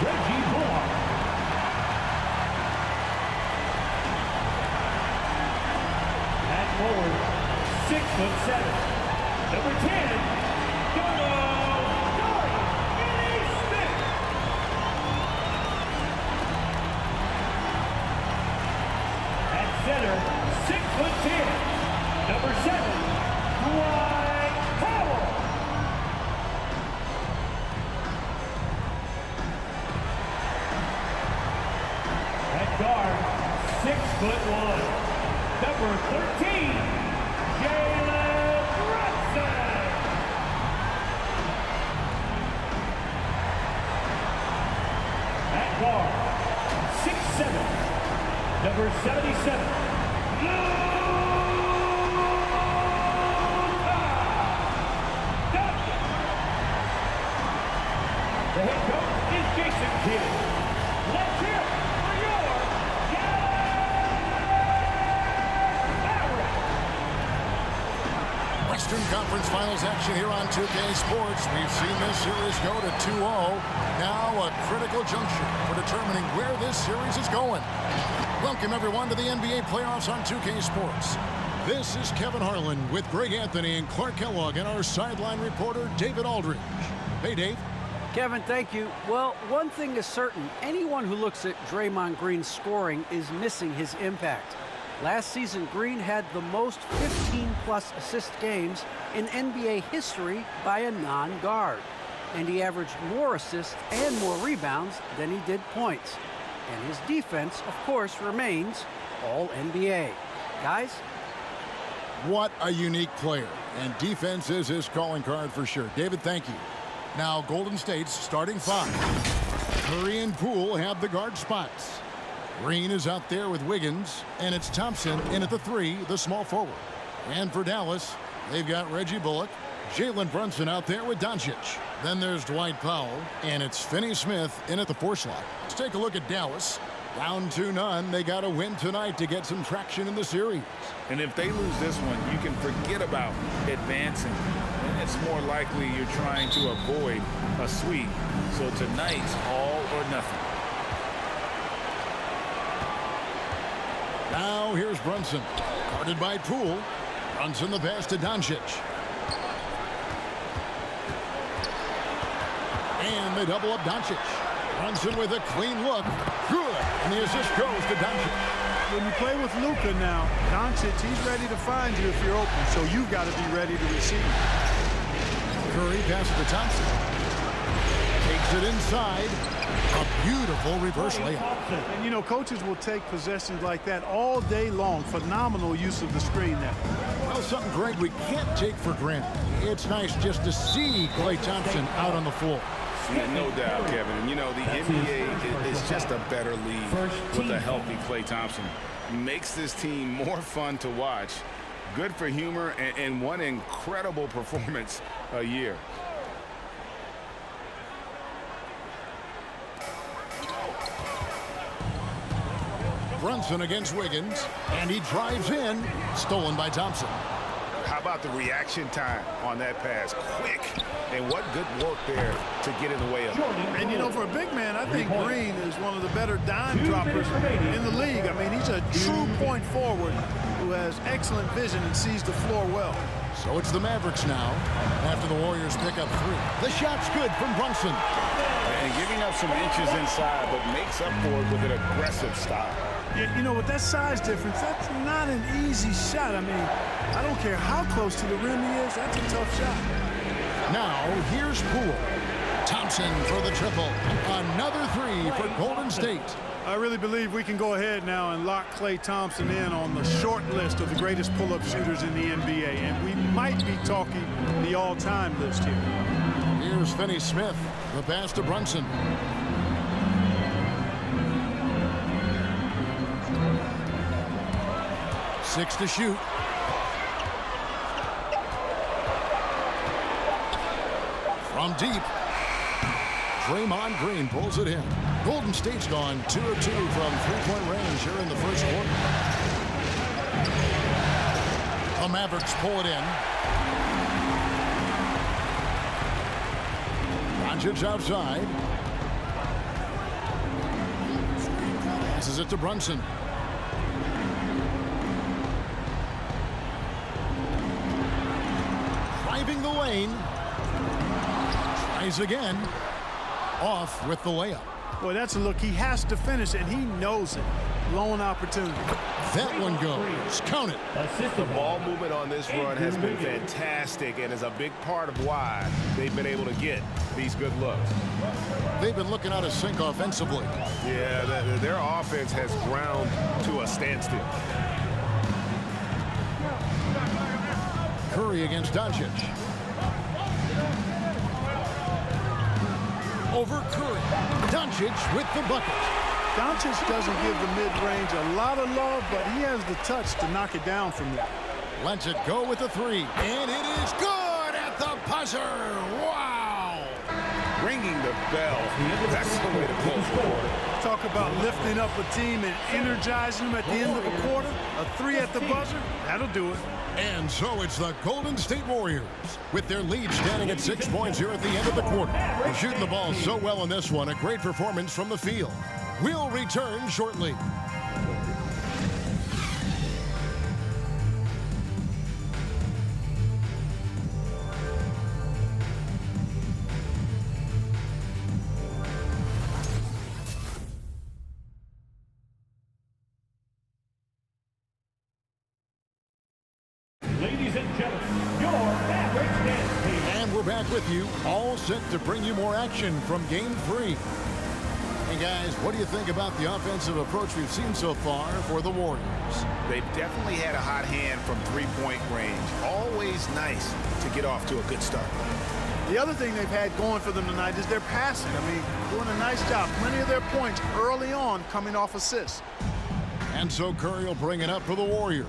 Reggie Bullock. At forward, 6'7", number 10, Smith. At center, 6'10", number 7, Dwight Powell. At guard, 6'1", number 13, Jalen Brunson. At guard, 6'7", number 77, the head coach is Jason Kidd. Let's hear it for your Mavericks. Western Conference Finals action here on 2K Sports. We've seen this series go to 2-0. Now a critical juncture for determining where this series is going. Welcome everyone to the NBA playoffs on 2K Sports. This is Kevin Harlan with Greg Anthony and Clark Kellogg and our sideline reporter David Aldridge. Hey Dave. Kevin, thank you. Well, one thing is certain. Anyone who looks at Draymond Green's scoring is missing his impact. Last season, Green had the most 15-plus assist games in NBA history by a non-guard. And he averaged more assists and more rebounds than he did points. And his defense, of course, remains All-NBA. Guys? What a unique player. And defense is his calling card for sure. David, thank you. Now Golden State's starting five. Curry and Poole have the guard spots. Green is out there with Wiggins, and it's Thompson in at the 3, the small forward. And for Dallas, they've got Reggie Bullock, Jalen Brunson out there with Doncic. Then there's Dwight Powell, and it's Finney-Smith in at the 4 slot. Let's take a look at Dallas. Down 2-0, they got to win tonight to get some traction in the series. And if they lose this one, you can forget about advancing. And it's more likely you're trying to avoid a sweep. So tonight's all or nothing. Now here's Brunson, guarded by Poole. Brunson the pass to Doncic. And they double up Doncic. Brunson with a clean look. Good. And the assist goes to Doncic. When you play with Luka now, Doncic, he's ready to find you if you're open, so you've got to be ready to receive. Curry passes to Thompson. Takes it inside. A beautiful reverse layup. And, you know, coaches will take possessions like that all day long. Phenomenal use of the screen there. Well, something, Greg, we can't take for granted. It's nice just to see Klay Thompson out on the floor. Yeah, no doubt, Kevin. And, you know, the NBA is just a better league with a healthy Klay Thompson. Makes this team more fun to watch. Good for humor and one incredible performance a year. Brunson against Wiggins, and he drives in. Stolen by Thompson. How about the reaction time on that pass? Quick. And what good work there to get in the way of it. And, you know, for a big man, I think Green is one of the better dime droppers in the league. I mean, he's a true point forward who has excellent vision and sees the floor well. So it's the Mavericks now after the Warriors pick up 3. The shot's good from Brunson. And giving up some inches inside, but makes up for it with an aggressive style. Yeah, you know, with that size difference, that's not an easy shot. I mean, I don't care how close to the rim he is, that's a tough shot. Now, here's Poole. Thompson for the triple. Another 3 for Golden State. I really believe we can go ahead now and lock Klay Thompson in on the short list of the greatest pull-up shooters in the NBA, and we might be talking the all-time list here. Here's Finney-Smith, the pass to Brunson. Six to shoot. From deep. Draymond Green pulls it in. Golden State's gone 2 of 2 from three-point range here in the first quarter. The Mavericks pull it in. Doncic outside. Passes it to Brunson. Driving the lane. Tries again. Off with the layup. Boy, that's a look. He has to finish, and he knows it. Lone opportunity. That one goes. Count it. The ball movement on this run has been fantastic and is a big part of why they've been able to get these good looks. They've been looking out of sync offensively. Yeah, their offense has ground to a standstill. Curry against Doncic. Over Curry. Doncic with the bucket. Doncic doesn't give the mid-range a lot of love, but he has the touch to knock it down from there. Lets it go with the three. And it is good at the buzzer. Wow. Ringing the bell. That's the way to close the quarter. Talk about lifting up a team and energizing them at the end of a quarter. A three at the buzzer, that'll do it. And so it's the Golden State Warriors with their lead standing at 6 points here at the end of the quarter. They're shooting the ball so well in this one. A great performance from the field. We'll return shortly. Ladies and gentlemen, your Mavericks dance team. And we're back with you, all set to bring you more action from Game 3. Hey guys, what do you think about the offensive approach we've seen so far for the Warriors? They've definitely had a hot hand from three-point range. Always nice to get off to a good start. The other thing they've had going for them tonight is their passing. I mean, doing a nice job. Plenty of their points early on coming off assists. And so Curry will bring it up for the Warriors.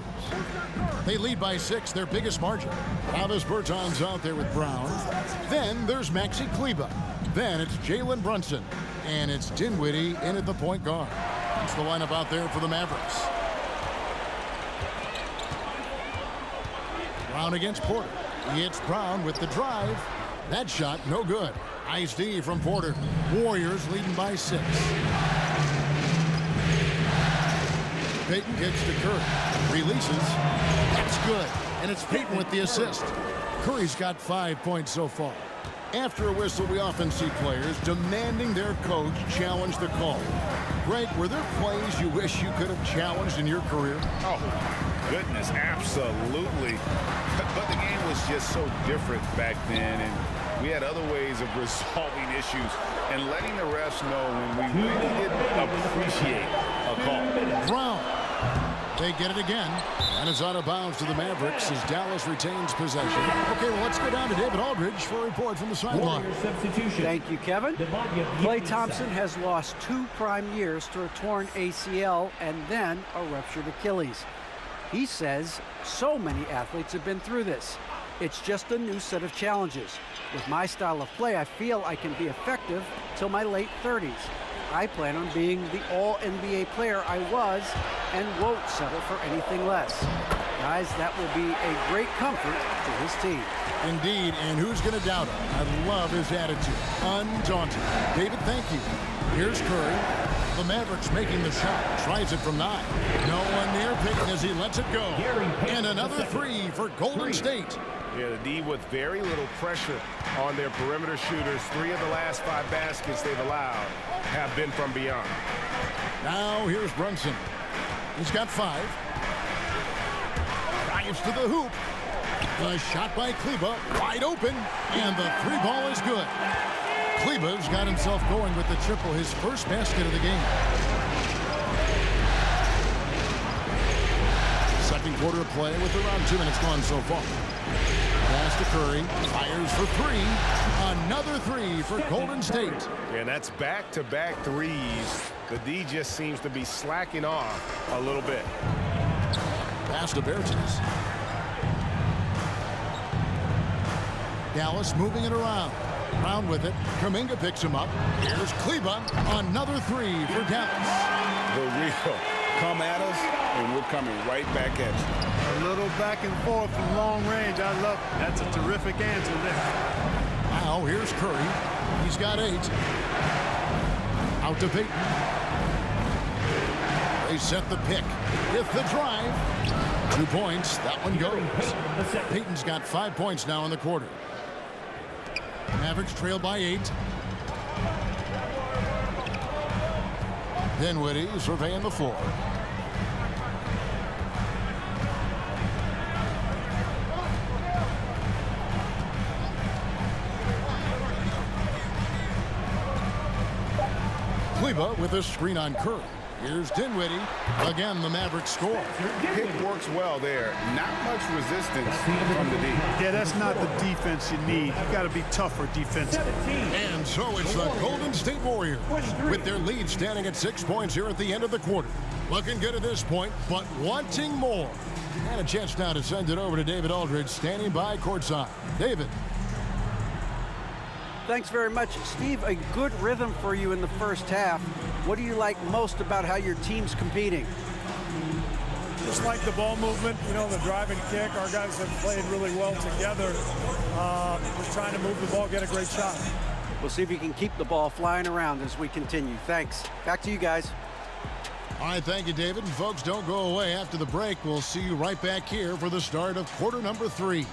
They lead by 6, their biggest margin. Travis Berton's out there with Brown. Then there's Maxi Kleber. Then it's Jalen Brunson. And it's Dinwiddie in at the point guard. That's the lineup out there for the Mavericks. Brown against Porter. It's Brown with the drive. That shot, no good. Nice D from Porter. Warriors leading by 6. Payton gets to Curry. Releases. That's good. And it's Payton with the assist. Curry's got 5 points so far. After a whistle, we often see players demanding their coach challenge the call. Greg, were there plays you wish you could have challenged in your career? Oh, goodness, absolutely. But the game was just so different back then, and we had other ways of resolving issues and letting the refs know when we really didn't appreciate a call. Brown. They get it again, and it's out of bounds to the Mavericks as Dallas retains possession. Okay, well, let's go down to David Aldridge for a report from the sideline. Thank you, Kevin. Klay Thompson has lost 2 prime years to a torn ACL and then a ruptured Achilles. He says so many athletes have been through this. It's just a new set of challenges. With my style of play, I feel I can be effective till my late 30s. I plan on being the all-NBA player I was and won't settle for anything less. Guys, that will be a great comfort to his team. Indeed, and who's going to doubt him? I love his attitude. Undaunted. David, thank you. Here's Curry. The Mavericks making the shot. Tries it from 9. No one near Payton as he lets it go. And another 3 for Golden State. Yeah, the D with very little pressure on their perimeter shooters. 3 of the last 5 baskets they've allowed have been from beyond. Now here's Brunson. He's got 5. Drives to the hoop. The shot by Kleber, wide open, and the 3 ball is good. Kleber's got himself going with the triple, his first basket of the game. Second quarter of play with around 2 minutes gone so far. Pass to Curry, fires for 3. Another 3 for Golden State. And that's back-to-back threes. The D just seems to be slacking off a little bit. Pass to Bertans. Dallas moving it around. Brown with it. Kuminga picks him up. Here's Kleber. Another 3 for Dallas. The real come at us, and we're coming right back at you. A little back and forth from long range. I love it. That's a terrific answer there. Now here's Curry. He's got 8. Out to Payton. They set the pick with the drive. 2 points. That one goes. Peyton's got 5 points now in the quarter. Mavericks trail by 8. Dinwiddie surveying the floor. Kleba with a screen on Curry. Here's Dinwiddie. Again, the Mavericks score. Pick works well there. Not much resistance from the D. Yeah, that's not the defense you need. You got to be tougher defensively. And so it's the Golden State Warriors with their lead standing at 6 points here at the end of the quarter. Looking good at this point, but wanting more. And a chance now to send it over to David Aldridge, standing by courtside. David. Thanks very much, Steve. A good rhythm for you in the first half. What do you like most about how your team's competing? Just like the ball movement, you know, the drive and kick. Our guys have played really well together. Just trying to move the ball, get a great shot. We'll see if you can keep the ball flying around as we continue. Thanks. Back to you guys. All right, thank you, David. And folks, don't go away after the break. We'll see you right back here for the start of quarter number 3.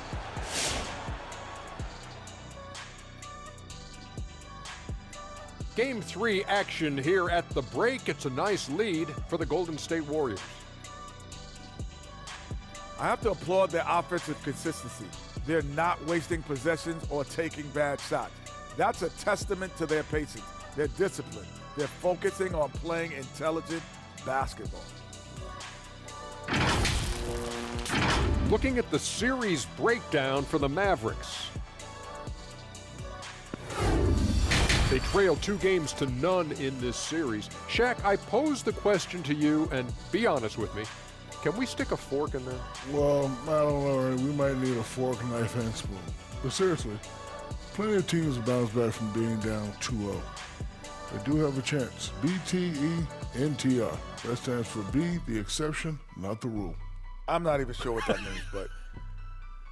Game 3 action here at the break. It's a nice lead for the Golden State Warriors. I have to applaud their offensive consistency. They're not wasting possessions or taking bad shots. That's a testament to their patience, their discipline. They're focusing on playing intelligent basketball. Looking at the series breakdown for the Mavericks. They trail 2 games to none in this series. Shaq, I pose the question to you, and be honest with me. Can we stick a fork in there? Well, I don't know. We might need a fork, knife, and spoon. But seriously, plenty of teams bounce back from being down 2-0. They do have a chance. BTENTR. That stands for be the exception, not the rule. I'm not even sure what that means, but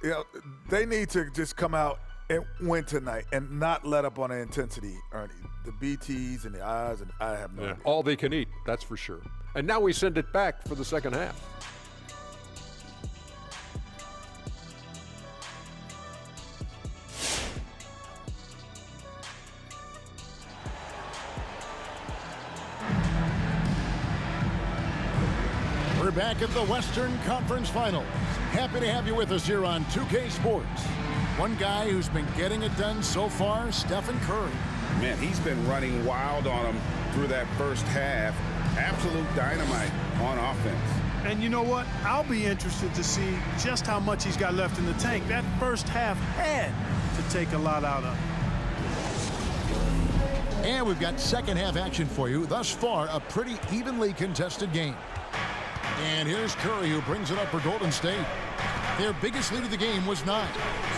you know, they need to just come out and win tonight and not let up on the intensity, Ernie. The BTs and the I's, and I have no idea. All they can eat, that's for sure. And now we send it back for the second half. We're back at the Western Conference Finals. Happy to have you with us here on 2K Sports. One guy who's been getting it done so far, Stephen Curry. Man, he's been running wild on him through that first half. Absolute dynamite on offense. And you know what? I'll be interested to see just how much he's got left in the tank. That first half had to take a lot out of him. And we've got second half action for you. Thus far, a pretty evenly contested game. And here's Curry, who brings it up for Golden State. Their biggest lead of the game was 9.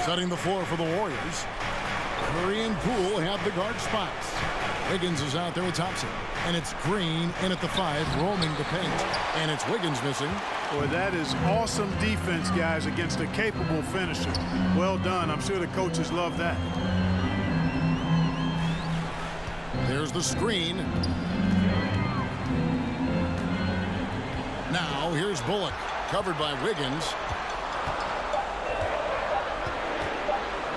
Setting the floor for the Warriors. Curry and Poole have the guard spots. Wiggins is out there with Thompson. And it's Green in at the 5, roaming the paint. And it's Wiggins missing. Boy, that is awesome defense, guys, against a capable finisher. Well done. I'm sure the coaches love that. There's the screen. Now, here's Bullock, covered by Wiggins.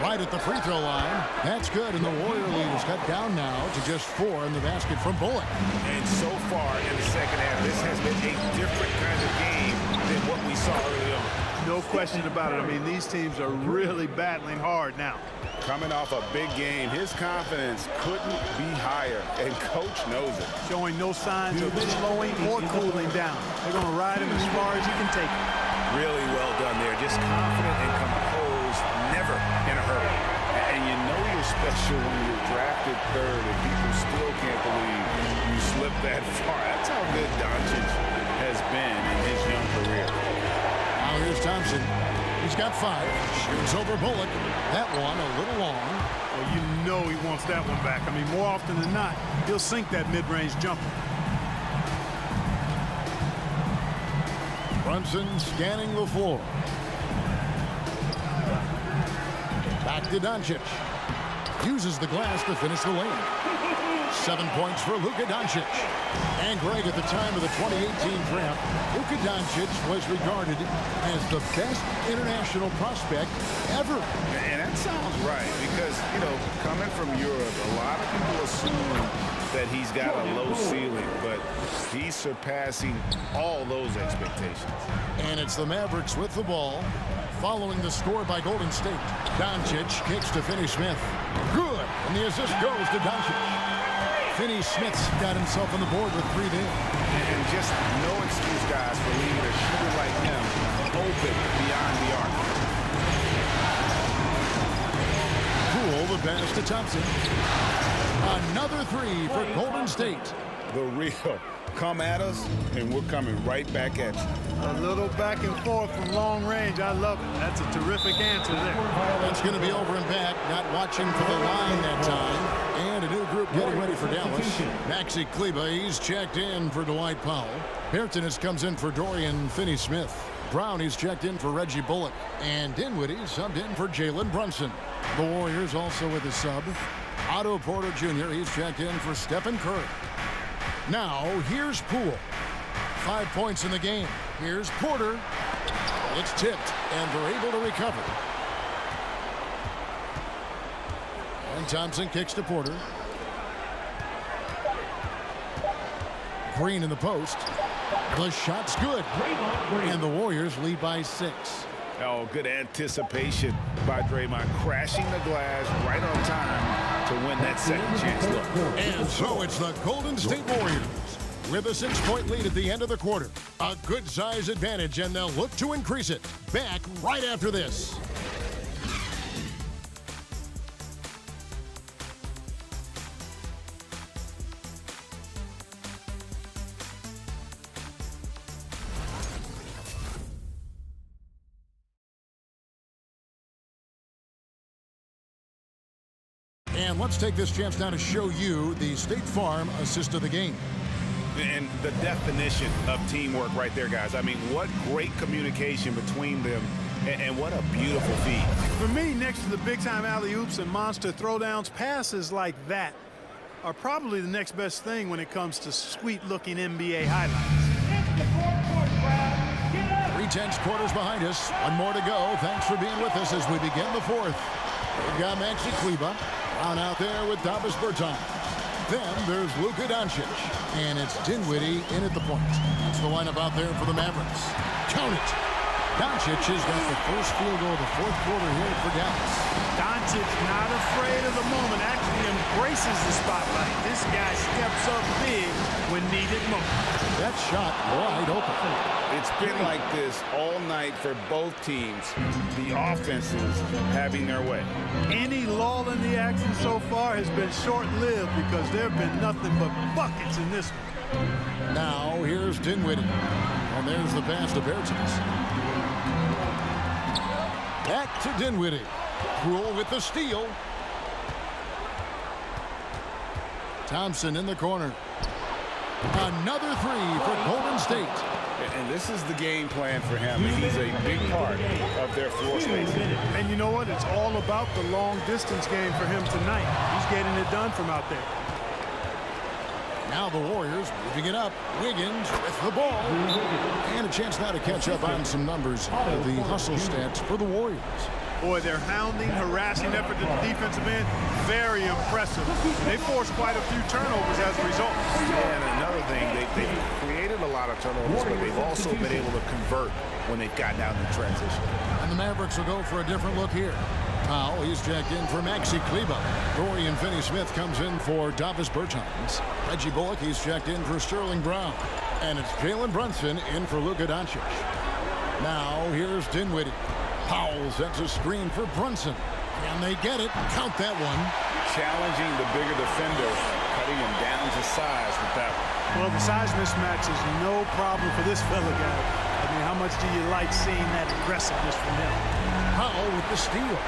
Right at the free throw line. That's good, and the Warrior lead is cut down now to just 4 in the basket from Bullock. And so far in the second half, this has been a different kind of game than what we saw early on. No question about it. I mean, these teams are really battling hard now. Coming off a big game, his confidence couldn't be higher, and Coach knows it. Showing no signs of slowing or cooling down. They're going to ride him as far as he can take him. Really well done there. Just confident and composed, never in a hurry. And you know you're special when you're drafted 3rd and people still can't believe you slipped that far. That's how good Doncic has been in his young career. Now here's Thompson. He's got 5. Shoots over Bullock. That one a little long. Well, you know he wants that one back. I mean, more often than not, he'll sink that mid-range jumper. Brunson scanning the floor. Back to Doncic. Uses the glass to finish the lane. 7 points for Luka Doncic. And Greg, at the time of the 2018 draft, Luka Doncic was regarded as the best international prospect ever. And that sounds right because, you know, coming from Europe, a lot of people assume that he's got a low ceiling, but he's surpassing all those expectations. And it's the Mavericks with the ball, following the score by Golden State. Doncic kicks to Finney-Smith. Good, and the assist goes to Doncic. Finney-Smith's got himself on the board with 3 there. And just no excuse, guys, for leaving a shooter like him open beyond the arc. Poole, the pass to Thompson. Another 3 for Golden State. The real. Come at us, and we're coming right back at you. A little back and forth from long range. I love it. That's a terrific answer there. That's going to be over and back. Not watching for the line that time. And a new group getting ready for Dallas. Maxi Kleber, he's checked in for Dwight Powell. Bertans comes in for Dorian Finney-Smith. Brown, he's checked in for Reggie Bullock. And Dinwiddie subbed in for Jalen Brunson. The Warriors also with a sub. Otto Porter Jr., he's checked in for Stephen Curry. Now, here's Poole. 5 points in the game. Here's Porter. It's tipped, and they're able to recover. And Thompson kicks to Porter. Green in the post. The shot's good. And the Warriors lead by 6. Oh, good anticipation by Draymond, crashing the glass right on time to win that second chance look. And so it's the Golden State Warriors with a 6-point lead at the end of the quarter. A good size advantage, and they'll look to increase it. Back right after this. And let's take this chance now to show you the State Farm assist of the game. And the definition of teamwork right there, guys. I mean, what great communication between them, and what a beautiful feed. For me, next to the big-time alley-oops and monster throwdowns, passes like that are probably the next best thing when it comes to sweet-looking NBA highlights. 3/10 quarters behind us. One more to go. Thanks for being with us as we begin the 4th. We've got Maxi Kleber. Brown out there with Davis Bertans. Then there's Luka Doncic. And it's Dinwiddie in at the point. That's the lineup out there for the Mavericks. Count it. Doncic has got the first field goal of the 4th quarter here for Dallas. Doncic not afraid of the moment, actually embraces the spotlight. This guy steps up big when needed most. That shot wide open. It's been like this all night for both teams. The offenses having their way. Any lull in the action so far has been short-lived because there have been nothing but buckets in this one. Now here's Dinwiddie. And there's the pass to Bertans. Back to Dinwiddie. Poole with the steal. Thompson in the corner. Another 3 for Golden State. And this is the game plan for him. He's a big part of their floor space. And you know what? It's all about the long-distance game for him tonight. He's getting it done from out there. Now the Warriors moving it up. Wiggins with the ball. And a chance now to catch up on some numbers of the hustle stats for the Warriors. Boy, their hounding, harassing effort to the defensive end, very impressive. They forced quite a few turnovers as a result. And another thing, they've created a lot of turnovers, but they've also been able to convert when they've gotten out in the transition. And the Mavericks will go for a different look here. Powell, he's checked in for Maxi Kleber. Dorian Finney-Smith comes in for Davis Bertans. Reggie Bullock, he's checked in for Sterling Brown. And it's Jalen Brunson in for Luka Doncic. Now here's Dinwiddie. Powell sets a screen for Brunson. And they get it. Count that one. Challenging the bigger defender, cutting him down to size with that one. Well, the size mismatch is no problem for this fella guy. I mean, how much do you like seeing that aggressiveness from him? Powell with the steal.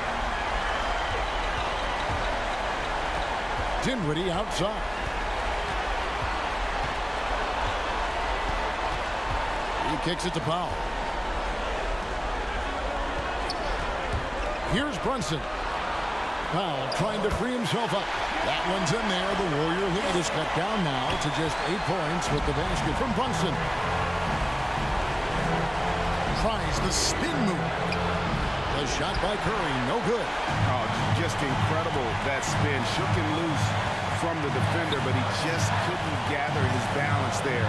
Dinwiddie outside. He kicks it to Powell. Here's Brunson. Powell trying to free himself up. That one's in there. The Warrior lead is cut down now to just 8 points with the basket from Brunson. Tries the spin move. The shot by Curry, no good. Oh, just incredible, that spin. Shook him loose from the defender, but he just couldn't gather his balance there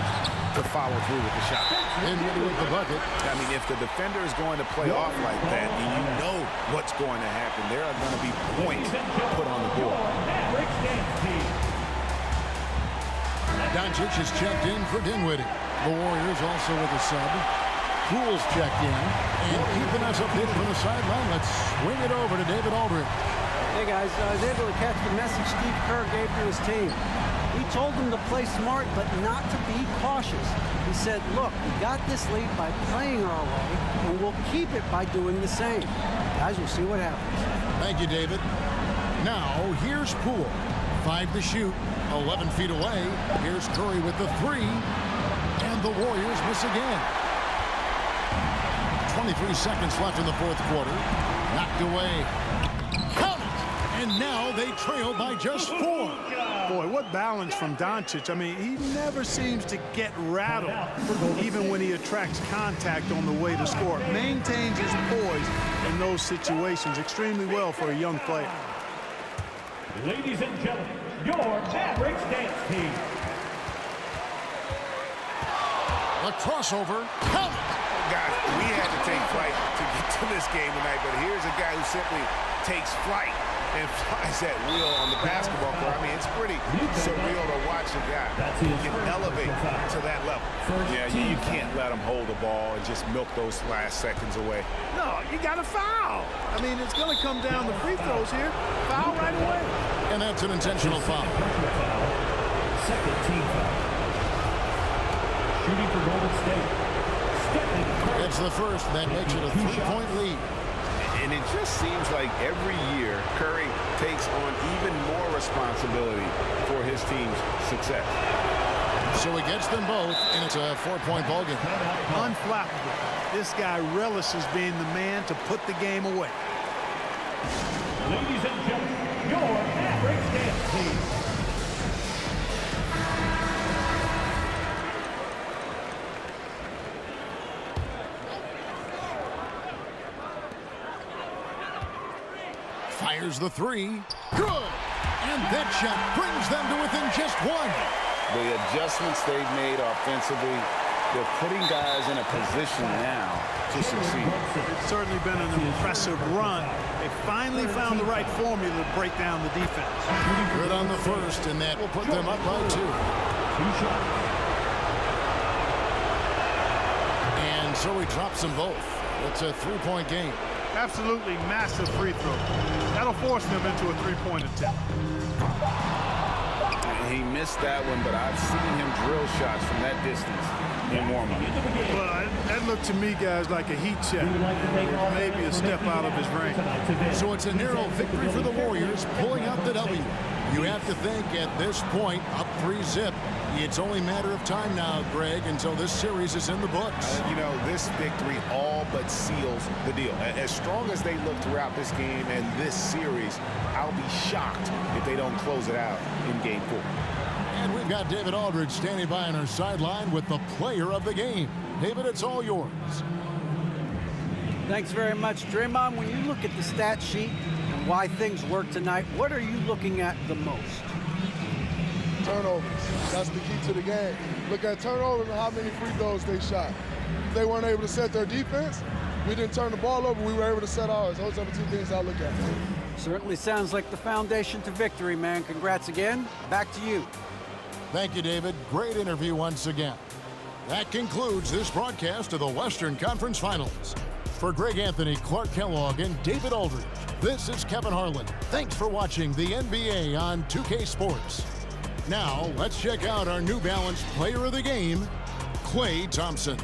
to follow through with the shot. Dinwiddie with the bucket. I mean, if the defender is going to play off like that, and you know what's going to happen, there are going to be points put on the board. Mavericks dance team. Doncic is checked in for Dinwiddie. The Warriors also with a sub. Poole's checked in. And keeping us updated from the sideline, let's swing it over to David Aldridge. Hey guys, I was able to catch the message Steve Kerr gave to his team. He told them to play smart, but not to be cautious. He said, look, we got this lead by playing our way, and we'll keep it by doing the same. Guys, we'll see what happens. Thank you, David. Now, here's Poole. 5 to shoot, 11 feet away. Here's Curry with the 3, and the Warriors miss again. 23 seconds left in the fourth quarter. Knocked away. Count it! And now they trail by just 4. Boy, what balance from Doncic. I mean, he never seems to get rattled, even when he attracts contact on the way to score. Maintains his poise in those situations extremely well for a young player. Ladies and gentlemen, your Mavericks dance team. A crossover. Count it! Guys, we had to take flight to get to this game tonight, but here's a guy who simply takes flight and flies that wheel on the basketball court. I mean, it's pretty surreal to watch a guy get elevate to that level. Yeah, you can't let him hold the ball and just milk those last seconds away. No, you got to foul. I mean, it's going to come down to free throws here. Foul right away. And that's an intentional foul. Second team foul. Shooting for Golden State. It's the first that makes it a 3-point lead. And it just seems like every year Curry takes on even more responsibility for his team's success. So he gets them both, and it's a 4-point ballgame. Unflappable. This guy relishes being the man to put the game away. Ladies and gentlemen, your Mavericks dance team. Fires the 3. Good! And that shot brings them to within just 1. The adjustments they've made offensively, they're putting guys in a position now to succeed. It's certainly been an impressive run. They finally found the right formula to break down the defense. Good on the first, and that will put them up by 2. And so he drops them both. It's a 3-point game. Absolutely massive free throw. That'll force them into a 3-point attempt. He missed that one, but I've seen him drill shots from that distance in warm-up. Well, that looked to me, guys, like a heat check. Maybe a step out of his range. So it's a narrow victory for the Warriors, pulling out the W. You have to think at this point, up 3-zip. It's only a matter of time now, Greg, until this series is in the books. You know, this victory all but seals the deal. As strong as they look throughout this game and this series, I'll be shocked if they don't close it out in Game 4. And we've got David Aldridge standing by on our sideline with the player of the game. David, it's all yours. Thanks very much, Draymond. When you look at the stat sheet and why things work tonight, what are you looking at the most? Turnovers. That's the key to the game. Look at turnovers and how many free throws they shot. If they weren't able to set their defense, we didn't turn the ball over, we were able to set ours. Those are the 2 things I look at. Certainly sounds like the foundation to victory, man. Congrats again. Back to you. Thank you, David. Great interview once again. That concludes this broadcast of the Western Conference Finals. For Greg Anthony, Clark Kellogg, and David Aldridge, this is Kevin Harlan. Thanks for watching the NBA on 2K Sports. Now, let's check out our New Balance player of the game, Klay Thompson.